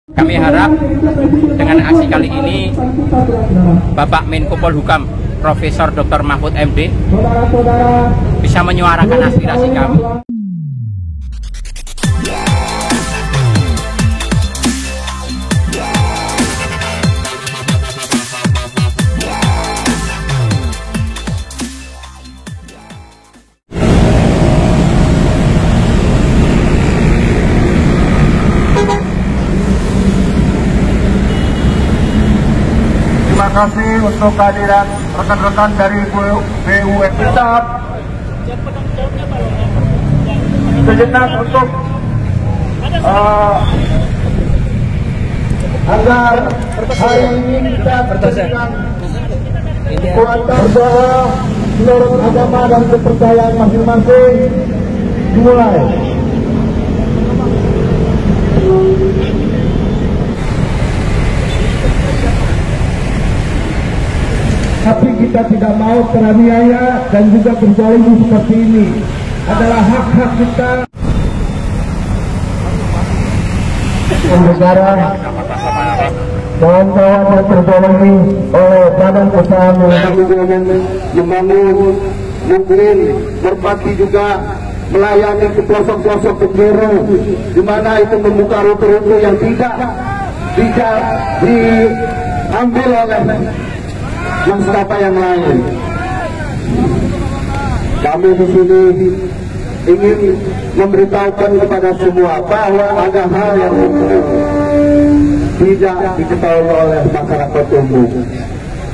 Kami harap dengan aksi kali ini Bapak Menko Polhukam Profesor Dr. Mahfud MD bisa menyuarakan aspirasi kami. Terima kasih untuk kehadiran rekan-rekan dari BUMN kita. Sejenak untuk agar hari ini kita berjalan kuatkan bahwa menurut agama dan kepercayaan masing-masing dimulai. Tapi kita tidak mau teraniaya dan juga berzalim seperti ini. Adalah hak-hak kita. Negara, kawan-kawan yang terzalimi oleh badan usaha membangun, mungkin Merpati juga melayani ke pelosok-pelosok penjuru, di mana itu membuka rute-rute yang tidak diambil oleh maskapai yang lain. Kami di sini ingin memberitahukan kepada semua bahwa ada hal yang tidak diketahui oleh masyarakat umum.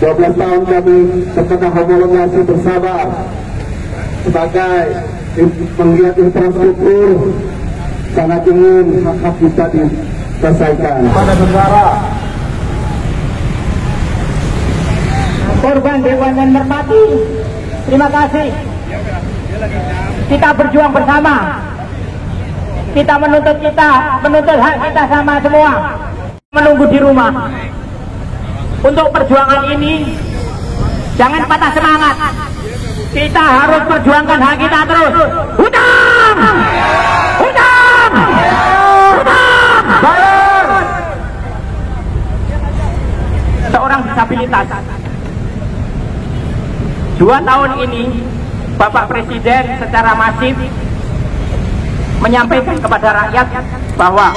12 tahun kami pernah homologasi bersabar sebagai melihat infrastruktur, sangat ingin hak-hak kita diselesaikan. Pada negara korban BUMN Merpati, terima kasih. Kita berjuang bersama. Kita menuntut hak kita sama semua. Menunggu di rumah. Untuk perjuangan ini, jangan patah semangat. Kita harus perjuangkan hak kita terus. Hutang! Hutang! Hutang! Bayar! Seorang disabilitas. 2 tahun ini Bapak Presiden secara masif menyampaikan kepada rakyat bahwa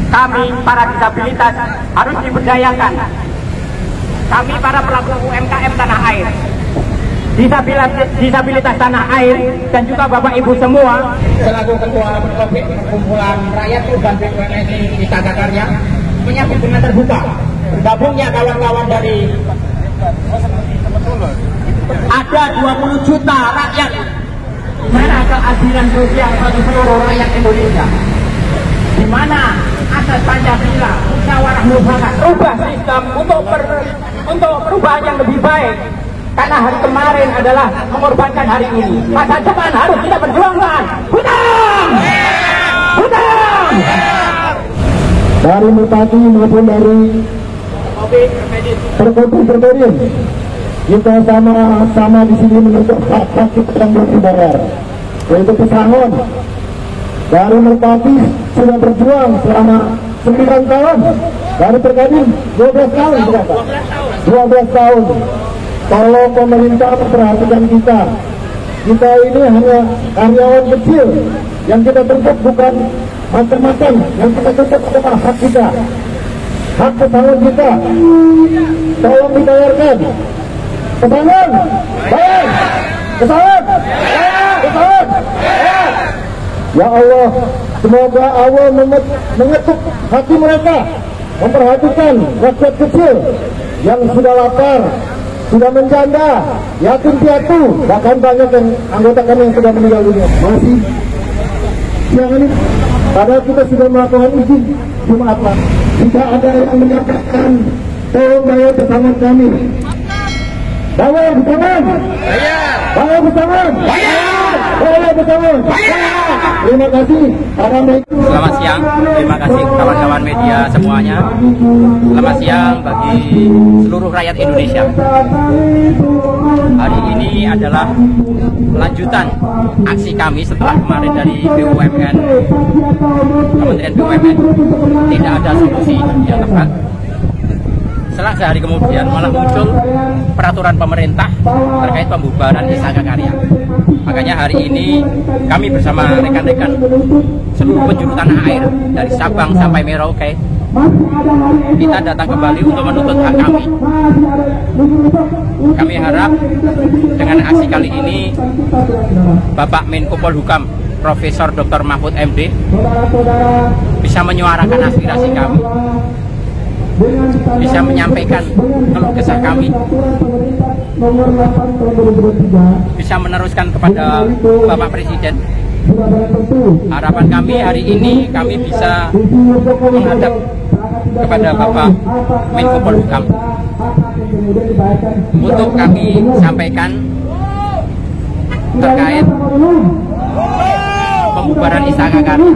kami para disabilitas harus diberdayakan. Kami para pelaku UMKM tanah air, disabilitas tanah air, dan juga Bapak Ibu semua selaku Ketua Perkumpulan Rakyat Urban BUMN Istana Karya menyambut dengan terbuka bergabungnya kawan-kawan dari ada 20 juta rakyat, di mana keadilan sosial bagi seluruh rakyat Indonesia, di mana asas Pancasila, musyawarah mufakat, rubah sistem untuk perubahan yang lebih baik. Karena hari kemarin adalah mengorbankan hari ini, masa depan harus kita perjuangkan. Hutang! Hutang! Dari Merpati maupun dari Perkebun kita sama-sama di sini menuntut hak-hak kita yang belum dibayar, yaitu pesangon. Dari Merpati sudah berjuang selama 9 tahun, dari Perkadin 12 tahun berapa? 12 tahun. Kalau pemerintah memperhatikan kita ini hanya karyawan kecil yang kita tuntut, bukan macam-macam. Yang kita tuntut adalah hak kita, hak pesangon kita. Tolong dibayarkan. Pesangon, bayar! Pesangon, bayar! Pesangon, bayar! Ya Allah, semoga Allah mengetuk hati mereka, memperhatikan rakyat kecil yang sudah lapar, sudah menjanda, yatim piatu, bahkan banyak yang anggota kami yang sudah meninggal dunia. Masih siang ini, padahal kita sudah melakukan izin, cuma apa? Tidak ada yang menyatakan tolong bayar pesangon kami. Bayar pesangon! Bayar! Bayar pesangon! Bayar! Terima kasih. Selamat siang, terima kasih kawan-kawan media semuanya. Selamat siang bagi seluruh rakyat Indonesia. Hari ini adalah lanjutan aksi kami setelah kemarin dari BUMN, Kementerian BUMN tidak ada solusi yang tepat. Selang sehari kemudian malah muncul peraturan pemerintah terkait pembubaran Istaka Karya. Makanya hari ini kami bersama rekan-rekan seluruh penjuru tanah air dari Sabang sampai Merauke, kita datang kembali untuk menuntut hak kami. Kami harap dengan aksi kali ini Bapak Menko Polhukam Profesor Dr. Mahfud MD bisa menyuarakan aspirasi kami, bisa menyampaikan keluh kesah kami, bisa meneruskan kepada Bapak Presiden. Harapan kami hari ini kami bisa menghadap kepada Bapak Menko Polhukam untuk kami sampaikan terkait pembubaran Istaka Karya.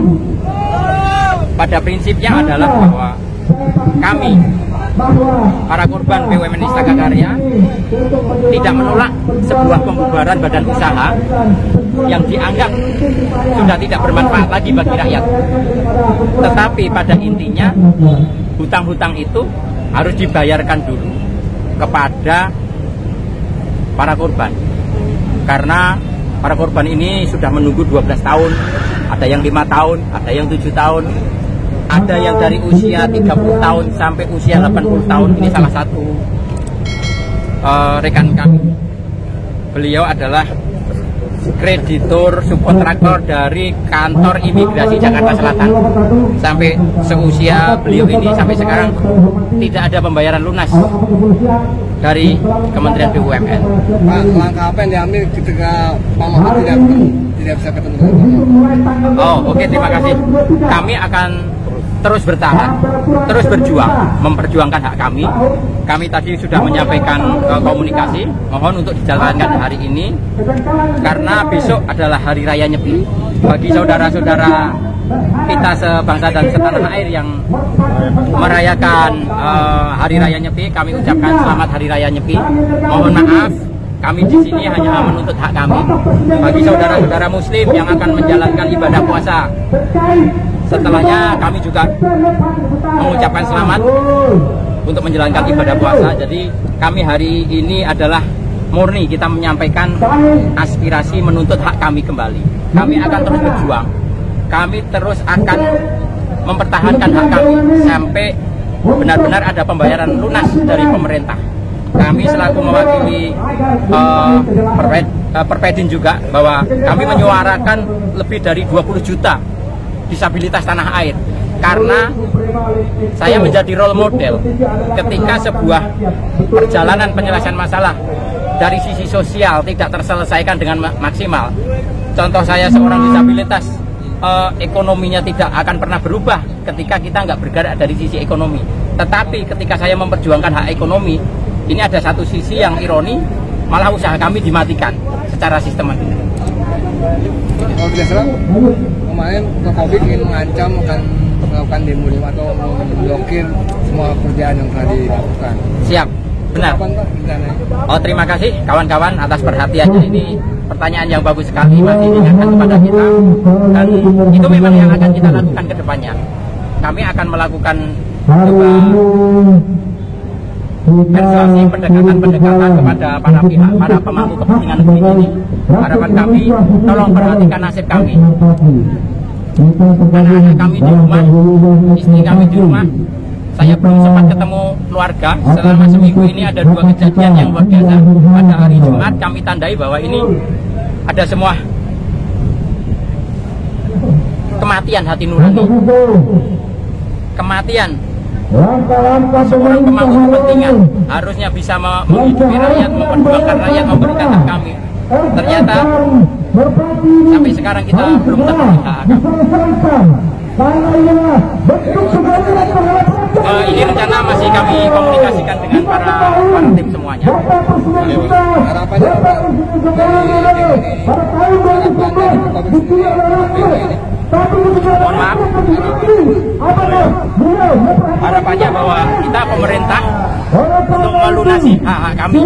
Pada prinsipnya adalah bahwa kami, para korban BUMN Istaka Karya, tidak menolak sebuah pembubaran badan usaha yang dianggap sudah tidak bermanfaat lagi bagi rakyat. Tetapi pada intinya, hutang-hutang itu harus dibayarkan dulu kepada para korban. Karena para korban ini sudah menunggu 12 tahun, ada yang 5 tahun, ada yang 7 tahun, ada yang dari usia 30 tahun sampai usia 80 tahun. Ini salah satu rekan kami. Beliau adalah kreditur subkontraktor dari kantor imigrasi Jakarta Selatan. Sampai seusia beliau ini sampai sekarang tidak ada pembayaran lunas dari Kementerian BUMN. Pak, langkah apa yang diambil ketika Pak Mahfud tidak bisa ketemu? Oh, oke, terima kasih. Kami akan terus bertahan, terus berjuang, memperjuangkan hak kami. Kami tadi sudah menyampaikan komunikasi, mohon untuk dijalankan hari ini, karena besok adalah Hari Raya Nyepi. Bagi saudara-saudara kita sebangsa dan setanah air yang merayakan Hari Raya Nyepi, kami ucapkan selamat Hari Raya Nyepi. Mohon maaf, kami di sini hanya menuntut hak kami. Bagi saudara-saudara Muslim yang akan menjalankan ibadah puasa, setelahnya kami juga mengucapkan selamat untuk menjalankan ibadah puasa. Jadi kami hari ini adalah murni kita menyampaikan aspirasi menuntut hak kami kembali. Kami akan terus berjuang. Kami terus akan mempertahankan hak kami sampai benar-benar ada pembayaran lunas dari pemerintah. Kami selaku mewakili Perpedin juga bahwa kami menyuarakan lebih dari 20 juta disabilitas tanah air, karena saya menjadi role model ketika sebuah perjalanan penyelesaian masalah dari sisi sosial tidak terselesaikan dengan maksimal. Contoh saya seorang disabilitas, ekonominya tidak akan pernah berubah ketika kita nggak bergerak dari sisi ekonomi. Tetapi ketika saya memperjuangkan hak ekonomi, ini ada satu sisi yang ironi, malah usaha kami dimatikan secara sistematis. Kalau tidak salah, kemarin Covid ingin mengancam akan melakukan demo atau memblokir semua pekerjaan yang telah dilakukan. Siap, benar. Oh, terima kasih kawan-kawan atas perhatiannya. Ini pertanyaan yang bagus sekali, masih diingatkan kepada kita, dan itu memang yang akan kita lakukan ke depannya. Kami akan melakukan persuasi, pendekatan kepada para pihak, para pemangku kepentingan negeri ini. Harapan kami, tolong perhatikan nasib kami. Anak-anak kami di rumah, istri kami di rumah. Saya belum sempat ketemu keluarga. Selama seminggu ini ada 2 kejadian yang luar biasa. Pada hari Jumat kami tandai bahwa ini ada semua kematian hati nurani, kematian seorang pemangku kepentingan, harusnya bisa menghidupi rakyat, memperjuangkan rakyat, memberikan hak kami. Ternyata sampai sekarang kita belum terpenuhi hak kami. Ini rencana masih kami dikomunikasikan dengan para tim semuanya. Harapannya apa Mohon maaf, harapannya bahwa kita pemerintah untuk melunasi hak-hak kami.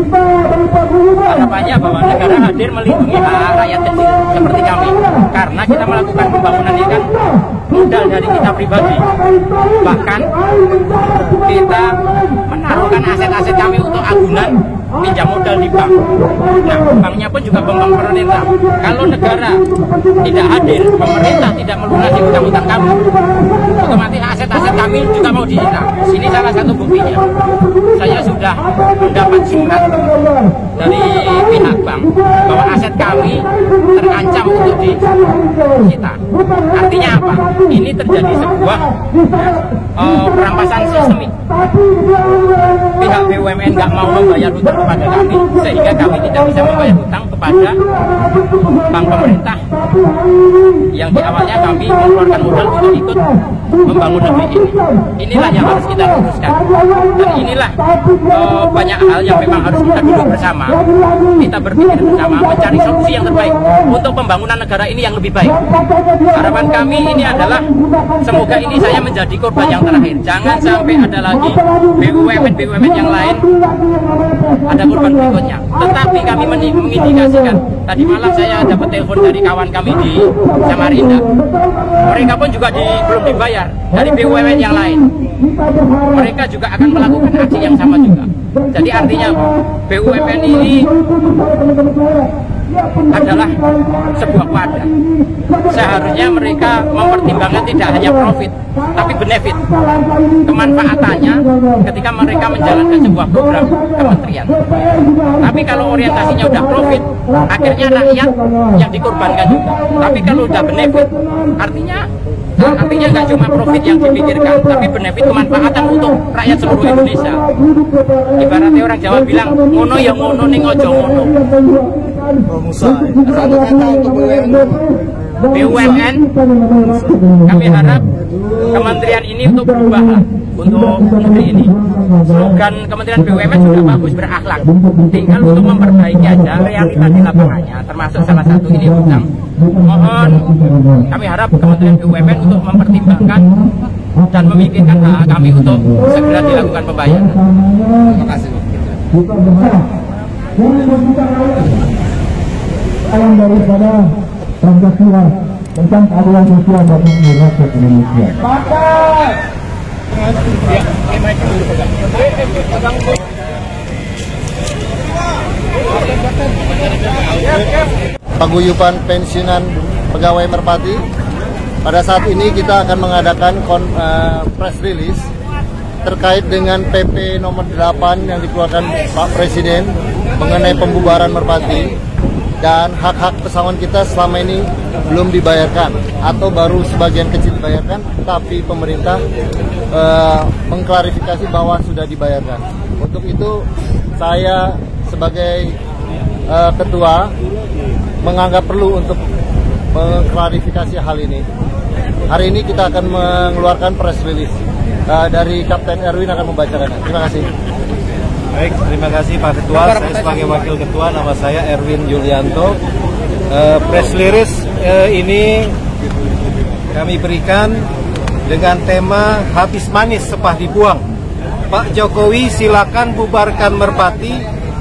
Harapannya bahwa negara hadir melindungi hak rakyat kecil seperti kami, karena kita melakukan pembangunan ini kan modal dari kita pribadi. Bahkan kita menaruhkan aset-aset kami untuk agunan pinjam modal di bank. Nah, banknya pun juga bank pemerintah. Kalau negara tidak hadir, pemerintah tidak melunasi utang-utang kami, otomatis aset-aset kami juga mau disita. Ini salah satu buktinya. Saya sudah mendapat surat dari pihak bank bahwa aset kami terancam untuk disita. Artinya apa? Ini terjadi sebuah perampasan sistemik. Pihak BUMN nggak mau membayar hutang kepada kami, sehingga kami tidak bisa membayar hutang kepada bank pemerintah yang di awalnya kami mengeluarkan modal untuk ikut membangun negeri ini. Inilah yang harus kita luruskan, dan inilah banyak hal yang memang harus kita duduk bersama, kita berpikir bersama, mencari solusi yang terbaik untuk pembangunan negara ini yang lebih baik. Harapan kami ini adalah semoga ini saya menjadi korban yang terakhir, jangan sampai ada lagi BUMN yang lain ada korban berikutnya. Tetapi kami mengindikasikan, tadi malam saya dapat telepon dari kawan kami di Samarinda, mereka pun juga belum dibayar dari BUMN yang lain. Mereka juga akan melakukan aksi yang sama juga. Jadi artinya BUMN ini adalah sebuah wadah. Seharusnya mereka mempertimbangkan tidak hanya profit, tapi benefit, kemanfaatannya ketika mereka menjalankan sebuah program kementerian. Tapi kalau orientasinya udah profit, akhirnya rakyat yang dikorbankan juga. Tapi kalau udah benefit, artinya nggak cuma profit yang dipikirkan, tapi benefit, kemanfaatan untuk rakyat seluruh Indonesia. Ibaratnya orang Jawa bilang, ngono ya ngono ning ojo ngono. satu kata untuk BUMN, kami harap kementerian ini untuk berubah untuk negeri ini. Slogan Kementerian BUMN sudah bagus, berakhlak, tinggal untuk memperbaiki aja realita di lapangannya, termasuk salah satu ini hutang. Mohon kami harap Kementerian BUMN untuk mempertimbangkan dan memikirkan hak kami untuk segera dilakukan pembayaran. Terima kasih. Alam daripada Pancasila tentang keadilan sosial bagi rakyat Indonesia. Paguyuban pensiunan pegawai Merpati. Pada saat ini kita akan mengadakan press release terkait dengan PP nomor 8 yang dikeluarkan Pak Presiden mengenai pembubaran Merpati, dan hak-hak pesangon kita selama ini belum dibayarkan atau baru sebagian kecil dibayarkan, tapi pemerintah mengklarifikasi bahwa sudah dibayarkan. Untuk itu saya sebagai ketua menganggap perlu untuk mengklarifikasi hal ini. Hari ini kita akan mengeluarkan press release. Dari Kapten Erwin akan membacakannya. Terima kasih. Baik, terima kasih Pak Ketua. Saya sebagai Wakil Ketua, nama saya Erwin Julianto. Press release ini kami berikan dengan tema habis manis sepah dibuang. Pak Jokowi silakan bubarkan Merpati,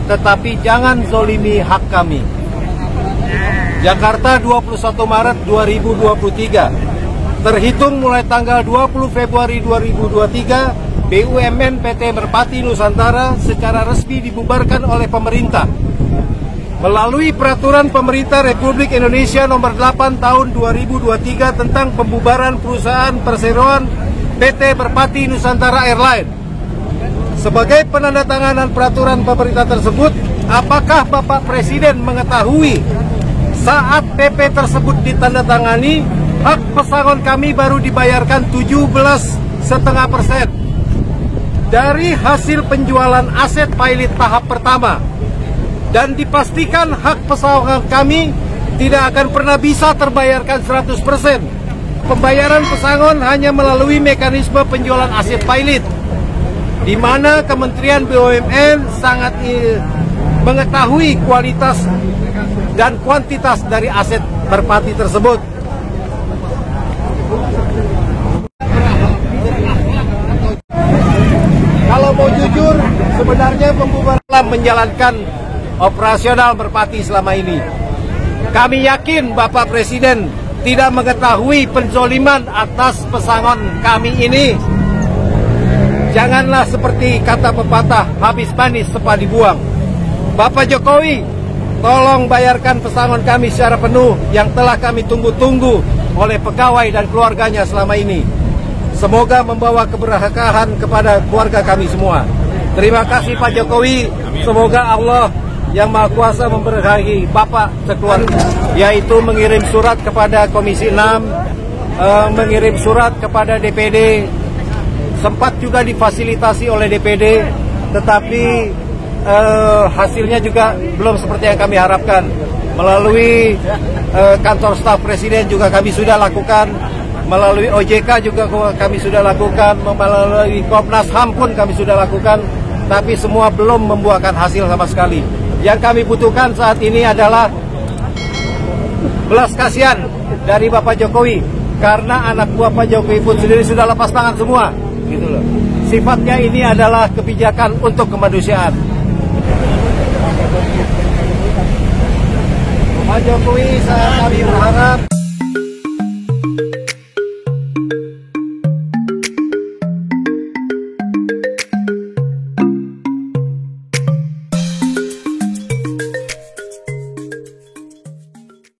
tetapi jangan zolimi hak kami. Jakarta 21 Maret 2023. Terhitung mulai tanggal 20 Februari 2023, BUMN PT Merpati Nusantara secara resmi dibubarkan oleh pemerintah melalui Peraturan Pemerintah Republik Indonesia Nomor 8 Tahun 2023 tentang pembubaran perusahaan perseroan PT Merpati Nusantara Airline. Sebagai penandatanganan peraturan pemerintah tersebut, apakah Bapak Presiden mengetahui saat PP tersebut ditandatangani, hak pesangon kami baru dibayarkan 17,5% dari hasil penjualan aset pilot tahap pertama, dan dipastikan hak pesangon kami tidak akan pernah bisa terbayarkan 100%. Pembayaran pesangon hanya melalui mekanisme penjualan aset pilot. di mana Kementerian BUMN sangat mengetahui kualitas dan kuantitas dari aset merpati tersebut. Kalau mau jujur, sebenarnya pembubaran menjalankan operasional merpati selama ini. Kami yakin Bapak Presiden tidak mengetahui penzoliman atas pesangon kami ini. Janganlah seperti kata pepatah, habis manis cepat dibuang. Bapak Jokowi, tolong bayarkan pesangon kami secara penuh yang telah kami tunggu-tunggu oleh pegawai dan keluarganya selama ini. Semoga membawa keberkahan kepada keluarga kami semua. Terima kasih Pak Jokowi. Semoga Allah yang Maha Kuasa memberkahi Bapak sekeluarga, yaitu mengirim surat kepada Komisi 6, mengirim surat kepada DPD, sempat juga difasilitasi oleh DPD, tetapi hasilnya juga belum seperti yang kami harapkan. Melalui kantor staf presiden juga kami sudah lakukan, melalui OJK juga kami sudah lakukan, melalui Komnas HAM pun kami sudah lakukan, tapi semua belum membuahkan hasil sama sekali. Yang kami butuhkan saat ini adalah belas kasihan dari Bapak Jokowi, karena anak buah Pak Jokowi pun sendiri sudah lepas tangan semua, gitu loh. Sifatnya ini adalah kebijakan untuk kemanusiaan. Pak Jokowi, kami berharap